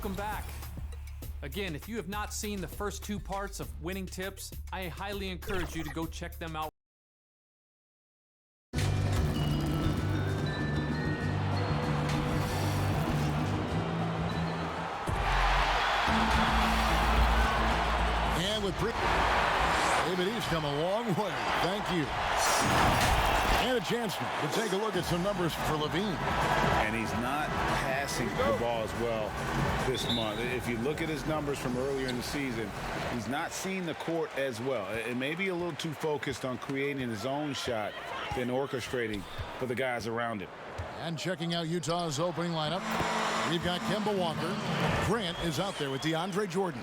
welcome back. Again, if you have not seen the first two parts of Winning Tips, I highly encourage you to go check them out. And with David, he's come a long way. Thank you. And a chance to take a look at some numbers for Levine. And he's not passing the ball as well this month. If you look at his numbers from earlier in the season, he's not seeing the court as well. It may be a little too focused on creating his own shot than orchestrating for the guys around him. And checking out Utah's opening lineup, we've got Kemba Walker. Grant is out there with DeAndre Jordan.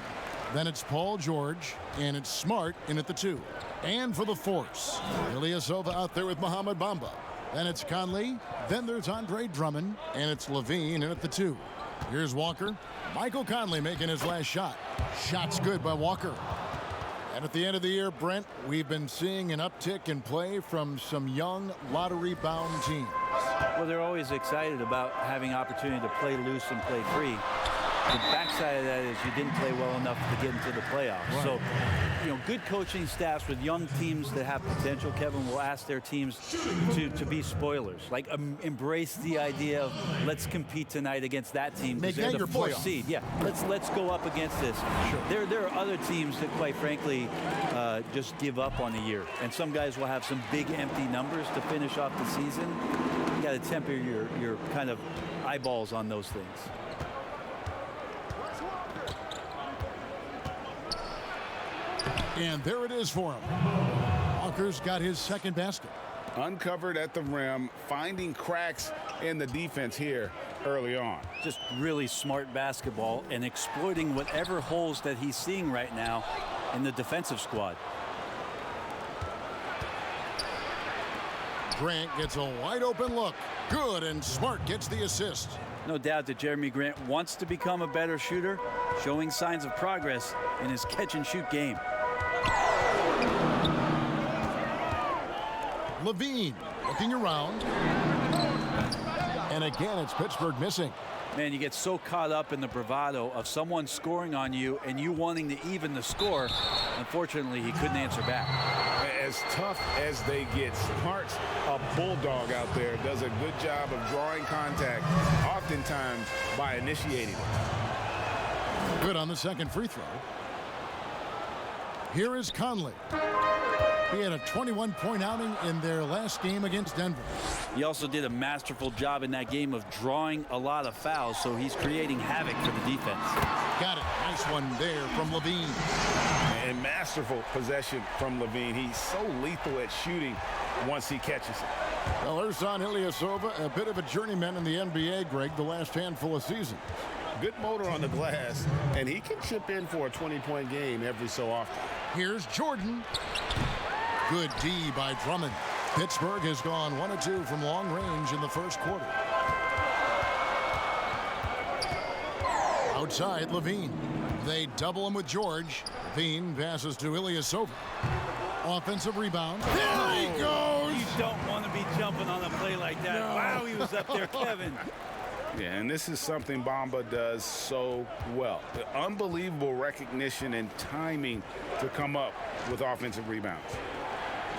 Then it's Paul George, and it's Smart in at the 2. And for the force, Ilyasova out there with Mohamed Bamba. Then it's Conley. Then there's Andre Drummond, and it's Levine in at the 2. Here's Walker. Michael Conley making his last shot. Shot's good by Walker. And at the end of the year, Brent, we've been seeing an uptick in play from some young lottery-bound teams. Well, they're always excited about having opportunity to play loose and play free. The backside of that is you didn't play well enough to get into the playoffs. Right. So, good coaching staffs with young teams that have potential, Kevin, will ask their teams to be spoilers. Like, embrace the idea of let's compete tonight against that team because they're the 4th seed. Yeah, let's go up against this. Sure. There are other teams that, quite frankly, just give up on the year. And some guys will have some big empty numbers to finish off the season. You got to temper your kind of eyeballs on those things. And there it is for him. Walker's got his second basket. Uncovered at the rim, finding cracks in the defense here early on. Just really smart basketball and exploiting whatever holes that he's seeing right now in the defensive squad. Grant gets a wide open look. Good, and Smart gets the assist. No doubt that Jeremy Grant wants to become a better shooter, showing signs of progress in his catch-and-shoot game. Levine looking around. And again, it's Pittsburgh missing. Man, you get so caught up in the bravado of someone scoring on you and you wanting to even the score. Unfortunately, he couldn't answer back. As tough as they get, Smart's a bulldog out there, does a good job of drawing contact, oftentimes by initiating it. Good on the second free throw. Here is Conley. He had a 21-point outing in their last game against Denver. He also did a masterful job in that game of drawing a lot of fouls, so he's creating havoc for the defense. Got it. Nice one there from Levine. And masterful possession from Levine. He's so lethal at shooting once he catches it. Well, Ersan Ilyasova, a bit of a journeyman in the NBA, Greg, the last handful of seasons. Good motor on the glass, and he can chip in for a 20-point game every so often. Here's Jordan. Good D by Drummond. Pittsburgh has gone 1 of 2 from long range in the first quarter. Outside, Levine. They double him with George. Levine passes to Ilyasova. Offensive rebound. There he goes! You don't want to be jumping on a play like that. No. Wow, he was up there, Kevin. Yeah, and this is something Bamba does so well. The unbelievable recognition and timing to come up with offensive rebounds.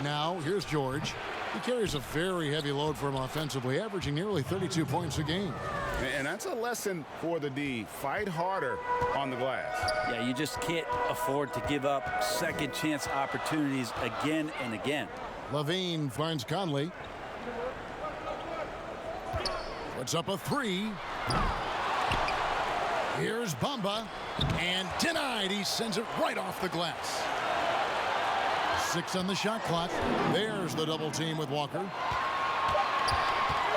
Now, here's George. He carries a very heavy load for him offensively, averaging nearly 32 points a game. And that's a lesson for the D. Fight harder on the glass. Yeah, you just can't afford to give up second chance opportunities again and again. Levine finds Conley. Puts up a 3. Here's Bamba. And denied. He sends it right off the glass. 6 on the shot clock. There's the double team with Walker.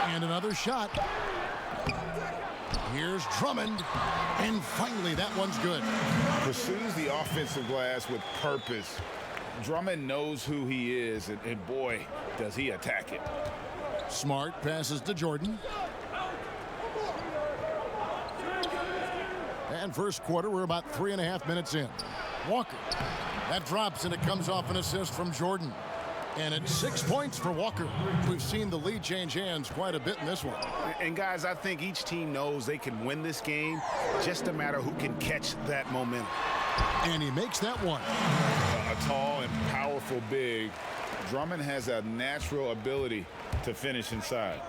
And another shot. Here's Drummond. And finally, that one's good. Pursues the offensive glass with purpose. Drummond knows who he is, and boy, does he attack it. Smart passes to Jordan. And first quarter, we're about 3.5 minutes in. Walker. That drops, and it comes off an assist from Jordan. And it's 6 points for Walker. We've seen the lead change hands quite a bit in this one. And guys, I think each team knows they can win this game, just a matter who can catch that momentum. And he makes that one. A tall and powerful big. Drummond has a natural ability to finish inside.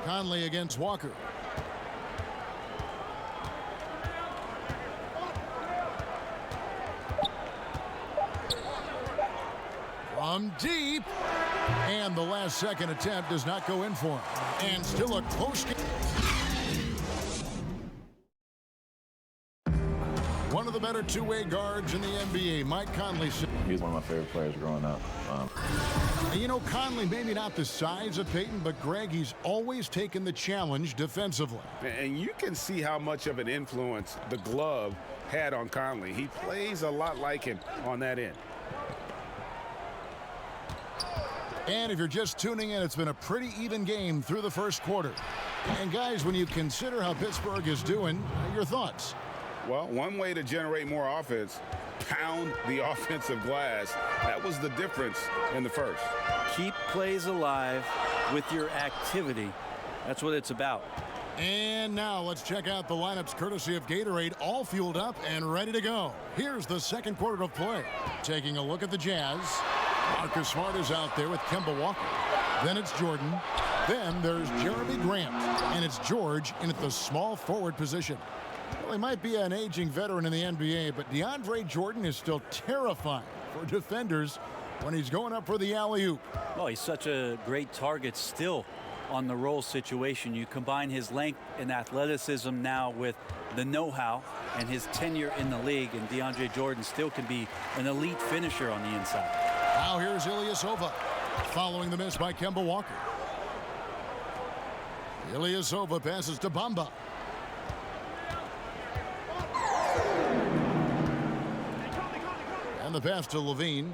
Conley against Walker. From deep. And the last second attempt does not go in for him. And still a close game. One of the better two-way guards in the NBA, Mike Conley. He's one of my favorite players growing up. You know, Conley, maybe not the size of Peyton, but Greg, he's always taken the challenge defensively. And you can see how much of an influence the glove had on Conley. He plays a lot like him on that end. And if you're just tuning in, it's been a pretty even game through the first quarter. And guys, when you consider how Pittsburgh is doing, your thoughts? Well, one way to generate more offense, pound the offensive glass. That was the difference in the first. Keep plays alive with your activity. That's what it's about. And now let's check out the lineups courtesy of Gatorade, all fueled up and ready to go. Here's the second quarter of play. Taking a look at the Jazz. Marcus Smart is out there with Kemba Walker. Then it's Jordan. Then there's Jeremy Grant. And it's George in at the small forward position. Well, he might be an aging veteran in the NBA, but DeAndre Jordan is still terrifying for defenders when he's going up for the alley-oop. Oh, he's such a great target still on the roll situation. You combine his length and athleticism now with the know-how and his tenure in the league, and DeAndre Jordan still can be an elite finisher on the inside. Now here's Ilyasova following the miss by Kemba Walker. Ilyasova passes to Bamba. And the pass to Levine.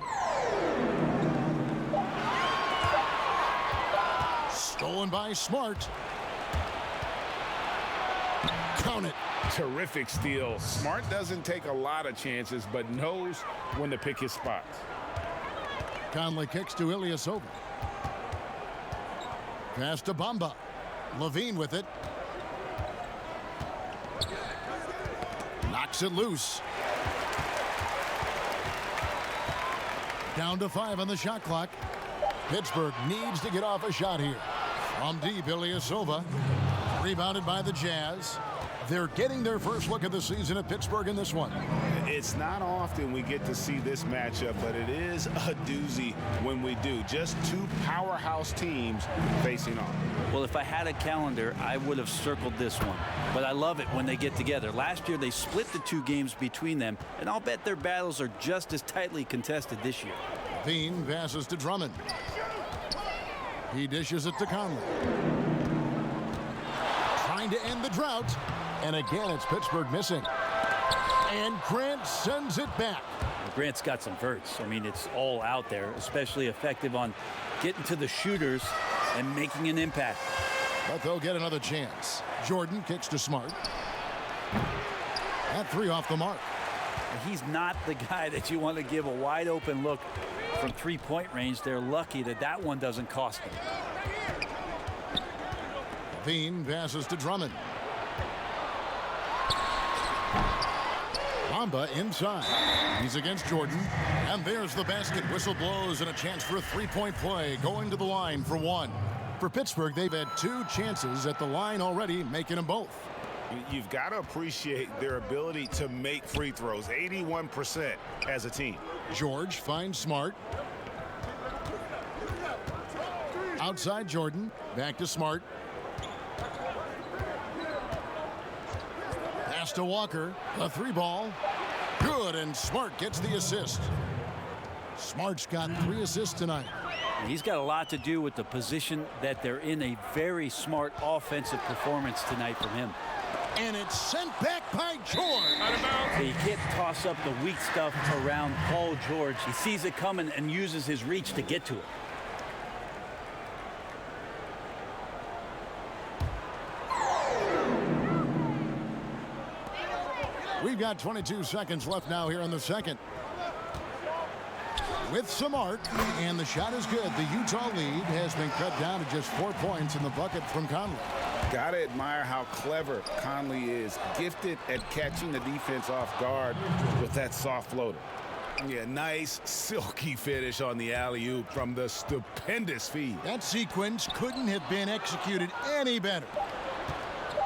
Stolen by Smart. Count it. Terrific steal. Smart doesn't take a lot of chances, but knows when to pick his spots. Conley kicks to Ilyasova. Pass to Bamba. Levine with it. Knocks it loose. Down to 5 on the shot clock. Pittsburgh needs to get off a shot here. From deep, Ilyasova. Rebounded by the Jazz. They're getting their first look at the season at Pittsburgh in this one. It's not often we get to see this matchup, but it is a doozy when we do. Just two powerhouse teams facing off. Well, if I had a calendar, I would have circled this one. But I love it when they get together. Last year, they split the two games between them, and I'll bet their battles are just as tightly contested this year. Bean passes to Drummond. He dishes it to Conley. Trying to end the drought. And again, it's Pittsburgh missing. And Grant sends it back. Well, Grant's got some verts. I mean, it's all out there, especially effective on getting to the shooters and making an impact. But they'll get another chance. Jordan kicks to Smart. That three off the mark. He's not the guy that you want to give a wide open look from three-point range. They're lucky that that one doesn't cost them. Bean passes to Drummond. Bamba inside. He's against Jordan. And there's the basket. Whistle blows and a chance for a three-point play. Going to the line for one. For Pittsburgh, they've had two chances at the line already, making them both. You've got to appreciate their ability to make free throws. 81% as a team. George finds Smart. Outside Jordan. Back to Smart. Pass to Walker. A three ball. Good, and Smart gets the assist. Smart's got 3 assists tonight. He's got a lot to do with the position that they're in. A very smart offensive performance tonight from him. And it's sent back by George. He can't toss up the weak stuff around Paul George. He sees it coming and uses his reach to get to it. We've got 22 seconds left now here in the second. with some arc, and the shot is good. The Utah lead has been cut down to just 4 points in the bucket from Conley. Gotta admire how clever Conley is. Gifted at catching the defense off guard with that soft floater. Yeah, nice silky finish on the alley-oop from the stupendous feed. That sequence couldn't have been executed any better.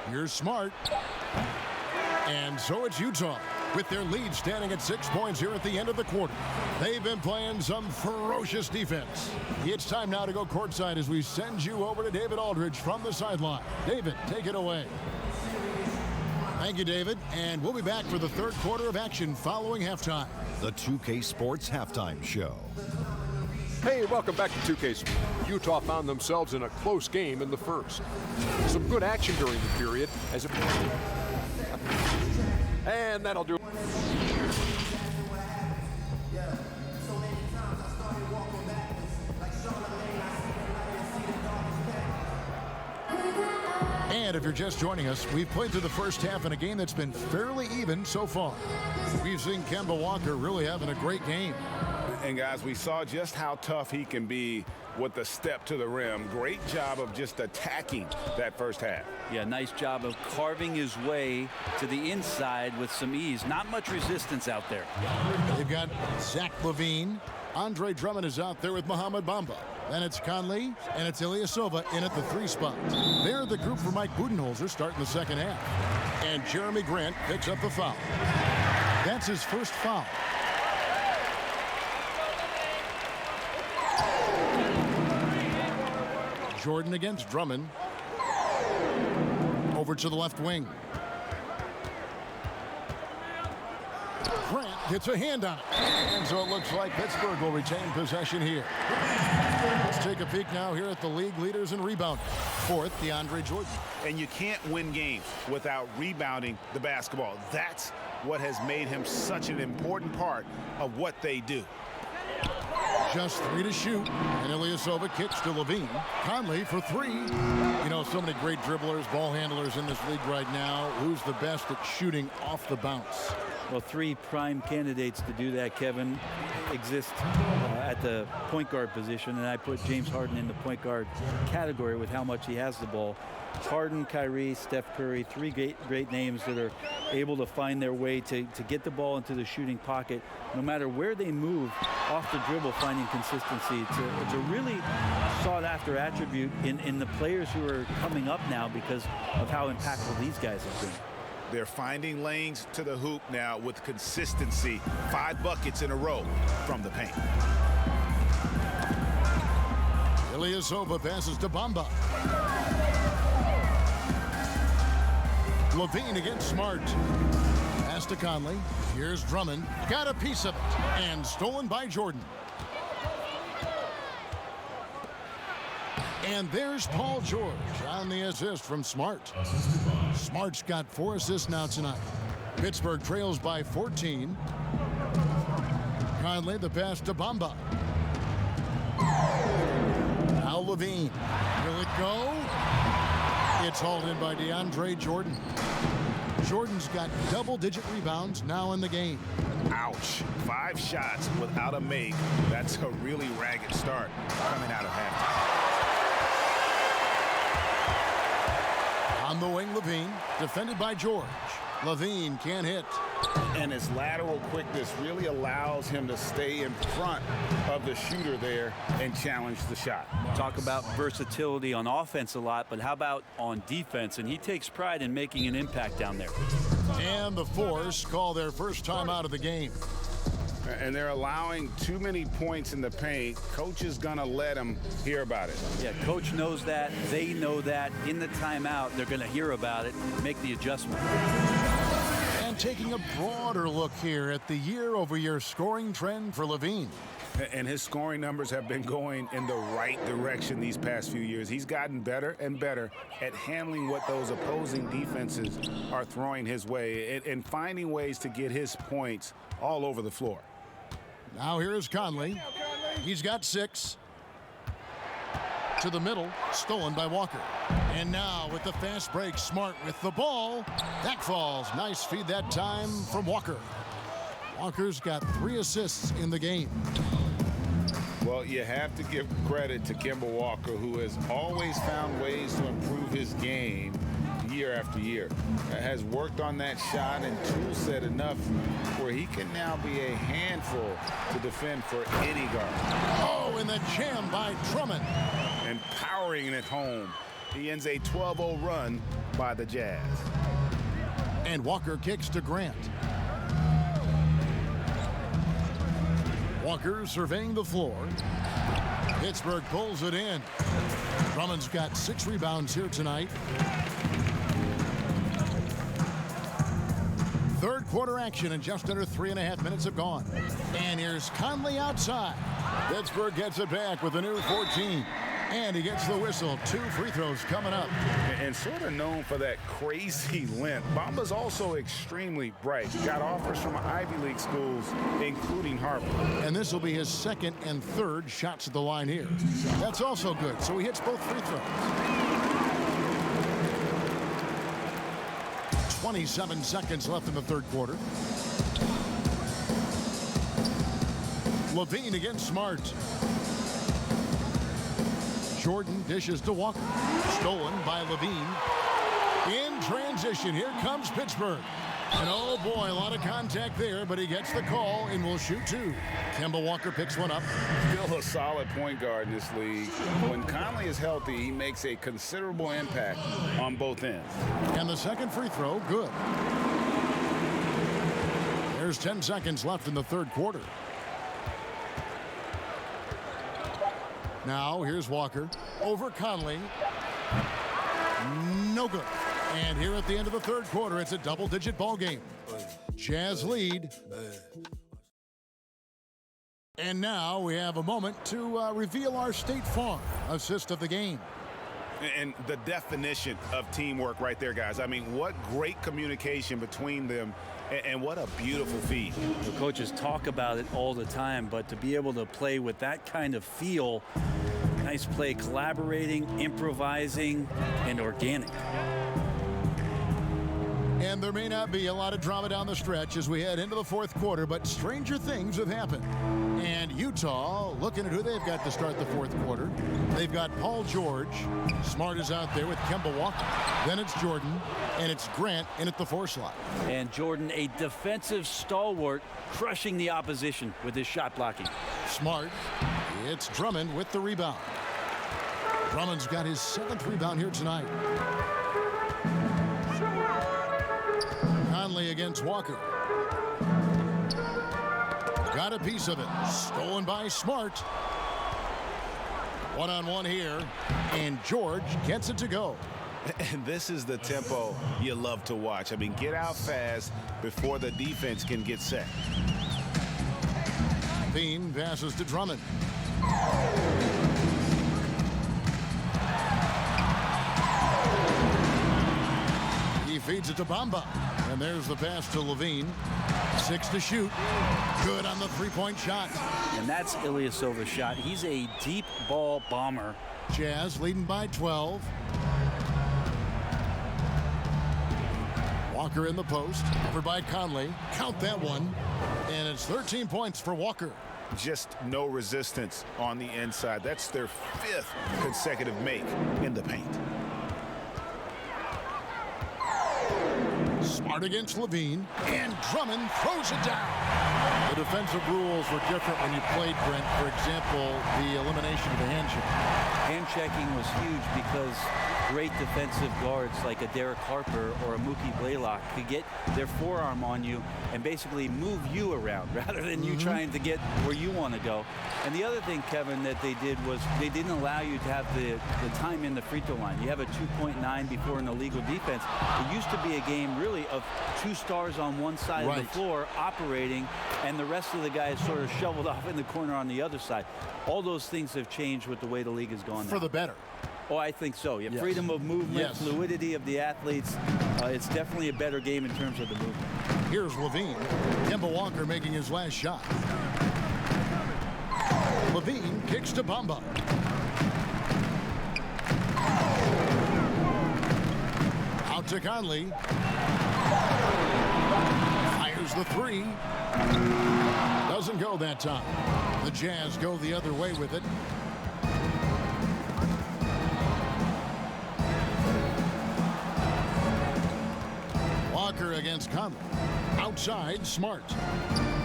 Here's Smart. And so it's Utah, with their lead standing at 6 points here at the end of the quarter. They've been playing some ferocious defense. It's time now to go courtside as we send you over to David Aldridge from the sideline. David, take it away. Thank you, David. And we'll be back for the third quarter of action following halftime. The 2K Sports Halftime Show. Hey, welcome back to 2K Sports. Utah found themselves in a close game in the first. Some good action during the period as it... And that'll do it. And if you're just joining us, we've played through the first half in a game that's been fairly even so far. We've seen Kemba Walker really having a great game. And guys, we saw just how tough he can be with the step to the rim. Great job of just attacking that first half. Yeah, nice job of carving his way to the inside with some ease. Not much resistance out there. They've got Zach LaVine. Andre Drummond is out there with Mohamed Bamba. Then it's Conley, and it's Ilyasova in at the 3 spot. They're the group for Mike Budenholzer starting the second half. And Jeremy Grant picks up the foul. That's his first foul. Jordan against Drummond. Over to the left wing. Grant gets a hand on it. And so it looks like Pittsburgh will retain possession here. Let's take a peek now here at the league leaders in rebounding. Fourth, DeAndre Jordan. And you can't win games without rebounding the basketball. That's what has made him such an important part of what they do. Just 3 to shoot, and Ilyasova kicks to LaVine. Conley for 3. You know, so many great dribblers, ball handlers in this league right now. Who's the best at shooting off the bounce? Well, 3 prime candidates to do that, Kevin, exist at the point guard position, and I put James Harden in the point guard category with how much he has the ball. Harden, Kyrie, Steph Curry, 3 great names that are able to find their way to get the ball into the shooting pocket. No matter where they move off the dribble, finding consistency. It's a really sought-after attribute in the players who are coming up now because of how impactful these guys have been. They're finding lanes to the hoop now with consistency. 5 buckets in a row from the paint. Ilyasova passes to Bamba. LaVine against Smart. Pass to Conley. Here's Drummond. Got a piece of it. And stolen by Jordan. And there's Paul George on the assist from Smart. Smart's got 4 assists now tonight. Pittsburgh trails by 14. Conley, the pass to Bamba. Now LaVine. Will it go? It's hauled in by DeAndre Jordan. Jordan's got double-digit rebounds now in the game. Ouch. 5 shots without a make. That's a really ragged start coming out of halftime. On the wing, LaVine, defended by George. LaVine can't hit. And his lateral quickness really allows him to stay in front of the shooter there and challenge the shot. Talk about versatility on offense a lot, but how about on defense? And he takes pride in making an impact down there. And the Force call their first time out of the game. And they're allowing too many points in the paint. Coach is going to let them hear about it. Yeah, coach knows that. They know that. In the timeout, they're going to hear about it, make the adjustment. And taking a broader look here at the year-over-year scoring trend for LaVine. And his scoring numbers have been going in the right direction these past few years. He's gotten better and better at handling what those opposing defenses are throwing his way and finding ways to get his points all over the floor. Now here's Conley. He's got 6. To the middle, stolen by Walker. And now with the fast break, Smart with the ball. That falls. Nice feed that time from Walker. Walker's got 3 assists in the game. Well, you have to give credit to Kemba Walker, who has always found ways to improve his game year after year. Has worked on that shot and tool set enough where he can now be a handful to defend for any guard. Oh, and the jam by Drummond. And powering it home. He ends a 12-0 run by the Jazz. And Walker kicks to Grant. Walker surveying the floor. Pittsburgh pulls it in. Drummond's got 6 rebounds here tonight. Third quarter action and just under 3.5 minutes have gone. And here's Conley outside. Pittsburgh gets it back with a new 14. And he gets the whistle. 2 free throws coming up. And sort of known for that crazy length, Bamba's also extremely bright. Got offers from Ivy League schools, including Harvard. And this will be his 2nd and 3rd shots at the line here. That's also good. So he hits both free throws. 27 seconds left in the third quarter. Levine against Smart. Jordan dishes to Walker. Stolen by Levine. In transition, here comes Pittsburgh. And oh boy, a lot of contact there, but he gets the call and will shoot 2. Kemba Walker picks one up. Still a solid point guard in this league. When Conley is healthy, he makes a considerable impact on both ends. And the second free throw, good. There's 10 seconds left in the third quarter. Now, here's Walker over Conley. No good. And here at the end of the third quarter, it's a double-digit ball game. Jazz lead. And now we have a moment to reveal our State Farm assist of the game. And the definition of teamwork right there, guys. I mean, what great communication between them, and what a beautiful feed. The coaches talk about it all the time, but to be able to play with that kind of feel, nice play, collaborating, improvising, and organic. And there may not be a lot of drama down the stretch as we head into the fourth quarter, but stranger things have happened. And Utah, looking at who they've got to start the fourth quarter. They've got Paul George. Smart is out there with Kemba Walker. Then it's Jordan, and it's Grant in at the 4 slot. And Jordan, a defensive stalwart, crushing the opposition with his shot blocking. Smart. It's Drummond with the rebound. Drummond's got his 7th rebound here tonight. Conley against Walker. Got a piece of it. Stolen by Smart. One-on-one here. And George gets it to go. And this is the tempo you love to watch. I mean, get out fast before the defense can get set. Bean passes to Drummond. He feeds it to Bamba. And there's the pass to Levine. 6 to shoot. Good on the 3-point shot. And that's Ilyasova's shot. He's a deep ball bomber. Jazz leading by 12. Walker in the post. Covered by Conley. Count that one. And it's 13 points for Walker. Just no resistance on the inside. That's their 5th consecutive make in the paint. Smart against Levine, and Drummond throws it down. The defensive rules were different when you played, Brent. For example, the elimination of the hand check. Hand checking was huge because great defensive guards like a Derek Harper or a Mookie Blaylock could get their forearm on you and basically move you around rather than you trying to get where you want to go. And the other thing, Kevin, that they did was they didn't allow you to have the time in the free throw line. You have a 2.9 before an illegal defense. It used to be a game really of 2 stars on one side of the floor operating, and the rest of the guys sort of shoveled off in the corner on the other side. All those things have changed with the way the league has gone now. For the better. Oh, I think so. You have freedom of movement, fluidity of the athletes. It's definitely a better game in terms of the movement. Here's Levine. Kemba Walker making his last shot. Levine kicks to Bamba. Out to Conley. Fires the 3. Doesn't go that time. The Jazz go the other way with it. Walker against Conley. Outside, Smart.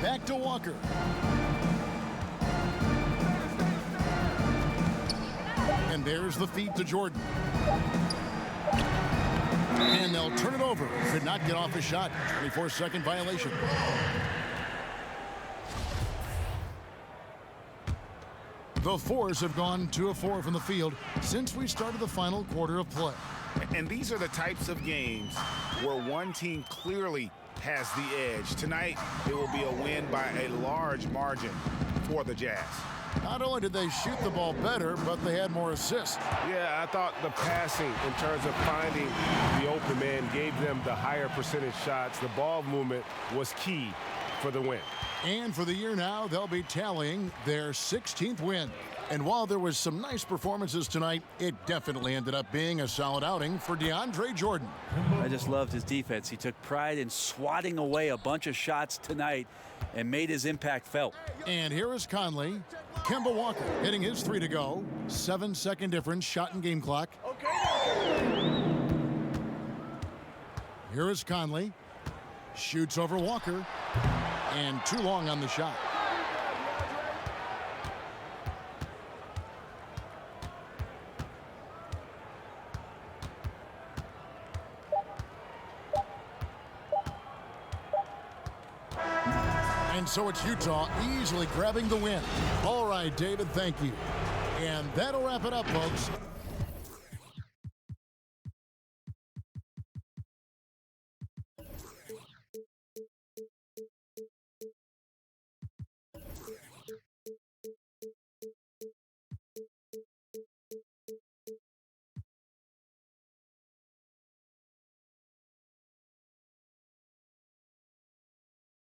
Back to Walker. And there's the feed to Jordan. And they'll turn it over. Could not get off a shot. 24-second violation. The Fours have gone 2 of 4 from the field since we started the final quarter of play. And these are the types of games where one team clearly has the edge. Tonight, it will be a win by a large margin for the Jazz. Not only did they shoot the ball better, but they had more assists. Yeah, I thought the passing in terms of finding the open man gave them the higher percentage shots. The ball movement was key for the win. And for the year now, they'll be tallying their 16th win. And while there was some nice performances tonight, it definitely ended up being a solid outing for DeAndre Jordan. I just loved his defense. He took pride in swatting away a bunch of shots tonight and made his impact felt. And here is Conley. Kemba Walker hitting his 3 to go. 7-second difference, shot and game clock. Here is Conley. Shoots over Walker. And too long on the shot. And so it's Utah easily grabbing the win. All right, David, thank you. And that'll wrap it up, folks.